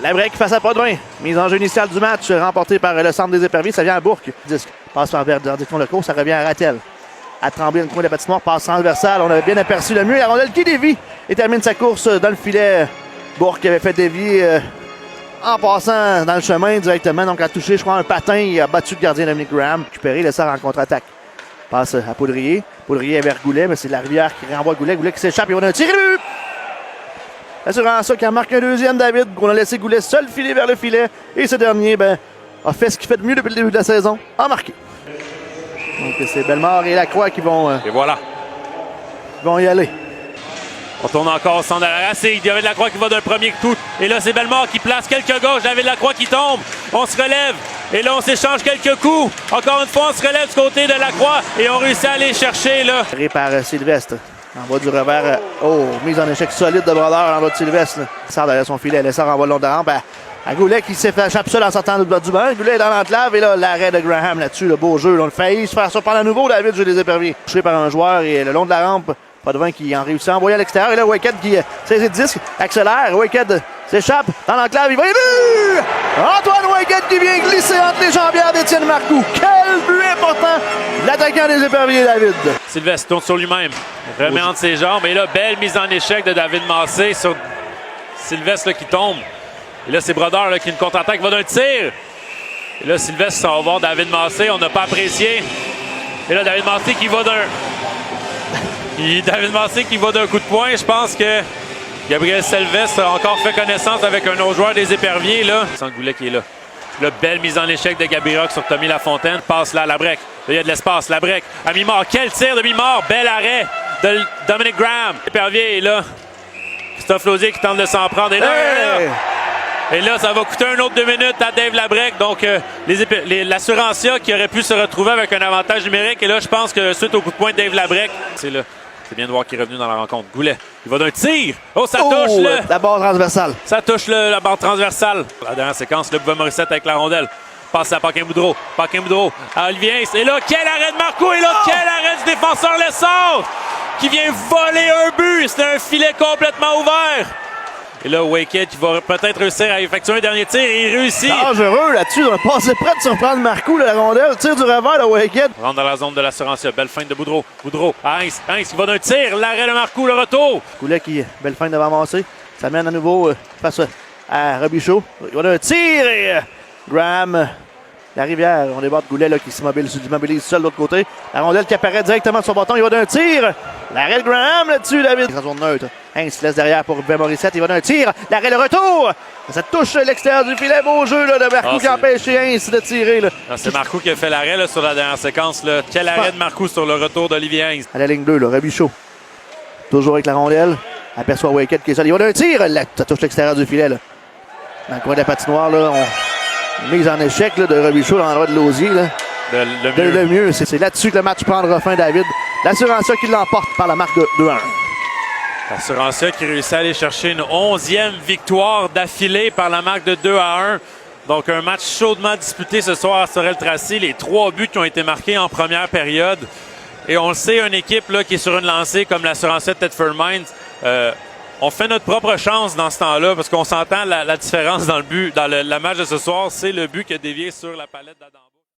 La break face à Potvin. Mise en jeu initiale du match remportée par le centre des éperviers. Ça vient à Bourque. Disque passe par direction le cours. Ça revient à Rattel. À Tremblay, le coin de la patinoire. Passe transversale. On avait bien aperçu le mur. La rondelle qui dévie et termine sa course dans le filet. Bourque avait fait dévier en passant dans le chemin directement. Donc a touché, je crois, un patin. Il a battu le gardien Dominic Graham. Récupéré le sort en contre-attaque. Passe à Poudrier. Poudrier vers Goulet, mais c'est la rivière qui renvoie Goulet. Goulet qui s'échappe. Il va un tir. Assurant ça qui en marque un deuxième, David. On a laissé Goulet seul filer vers le filet. Et ce dernier a fait ce qu'il fait de mieux depuis le début de la saison. A marqué. Donc c'est Bellemare et Lacroix qui vont, et voilà. Vont y aller. On tourne encore au centre de la race. C'est David Lacroix qui va d'un premier coup. Et là, c'est Bellemare qui place quelques gauches. David Lacroix qui tombe. On se relève. Et là, on s'échange quelques coups. Encore une fois, on se relève du côté de Lacroix. Et on réussit à aller chercher, là. Par Sylvestre. En bas du revers. Mise en échec solide de Brodeur en bas de Sylvestre. Il sort derrière son filet. Elle sort en bas le long de la rampe. À Goulet qui s'est fait échapper seul en sortant du banc. Goulet est dans l'enclave. Et là, l'arrêt de Graham là-dessus. Le beau jeu. Là, on a failli se faire surprendre à nouveau. David, jeu des éperviers. Touché par un joueur. Et le long de la rampe, Potvin qui en réussit à envoyer à l'extérieur. Et là, Waked qui saisit le disque. Accélère. Waked s'échappe dans l'enclave. Il va y but! Antoine Waked qui vient glisser entre les jambières d'Étienne Marcoux. Quel but important! L'attaquant des éperviers, David. Sylvestre tourne sur lui-même. Remet entre ses jambes. Et là, belle mise en échec de David Massé sur Sylvestre là, qui tombe. Et là, c'est Brodeur là, qui a une contre-attaque, va d'un tir. Et là, Sylvestre s'en va voir David Massé. On n'a pas apprécié. Et là, David Massé qui va David Massé qui va d'un coup de poing. Je pense que Gabriel Sylvestre a encore fait connaissance avec un autre joueur des éperviers. Là. Sans Goulet qui est là. Là, belle mise en échec de Gabriel sur Tommy Lafontaine. Passe là, la break. Là, il y a de l'espace. La break à mi-mort. Quel tir de mi-mort. Bel arrêt de Dominic Graham. Épervier est là. Christophe Lausier qui tente de s'en prendre. Et là, et là, ça va coûter un autre 2 minutes à Dave Labrec. Donc, l'Assurantia qui aurait pu se retrouver avec un avantage numérique. Et là, je pense que suite au coup de poing de Dave Labrec, c'est là. C'est bien de voir qu'il est revenu dans la rencontre. Goulet, il va d'un tir. Oh, ça touche là. La barre transversale. Ça touche la barre transversale. La dernière séquence, le Bouvet Morissette avec la rondelle. Passe à Paquin-Boudreau. Paquin-Boudreau à Olivier Hintz. Et là, quel arrêt de Marcoux. Et là, quel arrêt du défenseur Lessard qui vient voler un but. C'était un filet complètement ouvert. Et là, Waked qui va peut-être réussir à effectuer un dernier tir. Et il réussit. Dangereux là-dessus. On a passé près de surprendre Marcoux, la rondelle. Tir du revers de Waked. Rentre dans la zone de l'Assurantia. Belle feinte de Boudreau. Boudreau à Hintz. Hintz qui va d'un tir. L'arrêt de Marcoux, le retour. Goulet qui, belle feinte devant Massé. Ça mène à nouveau face à Robichaud. Il va d'un tir et Graham. La rivière, on déborde Goulet là, qui s'immobilise seul de l'autre côté. La rondelle qui apparaît directement de son bâton. Il va d'un tir. L'arrêt de Graham là-dessus, David. En zone neutre. Hintz laisse derrière pour Ben Morissette. Il va d'un tir. L'arrêt, le retour. Ça touche l'extérieur du filet. Beau jeu là, de Marcoux qui a empêché Hintz de tirer. C'est Marcoux qui a fait l'arrêt sur la dernière séquence. Là. Quel arrêt de Marcoux sur le retour d'Olivier Hintz. À la ligne bleue, là, Robichaud. Toujours avec la rondelle. Aperçoit Waked qui est seul. Il va d'un tir. Là, ça touche l'extérieur du filet. Là. Dans le coin de la patinoire, là, mise en échec là, de Robichaud dans l'endroit de Lausier. Là. Le mieux. C'est là-dessus que le match prendra fin, David. L'Assurantia qui l'emporte par la marque de 2-1. L'Assurantia qui réussit à aller chercher une 11e victoire d'affilée par la marque de 2-1. Donc un match chaudement disputé ce soir à Sorel-Tracy. Les 3 buts qui ont été marqués en première période. Et on le sait, une équipe là, qui est sur une lancée comme l'Assurantia de Thetford Mines, on fait notre propre chance dans ce temps-là parce qu'on s'entend la différence dans le but, dans le match de ce soir, c'est le but qui a dévié sur la palette d'Adam.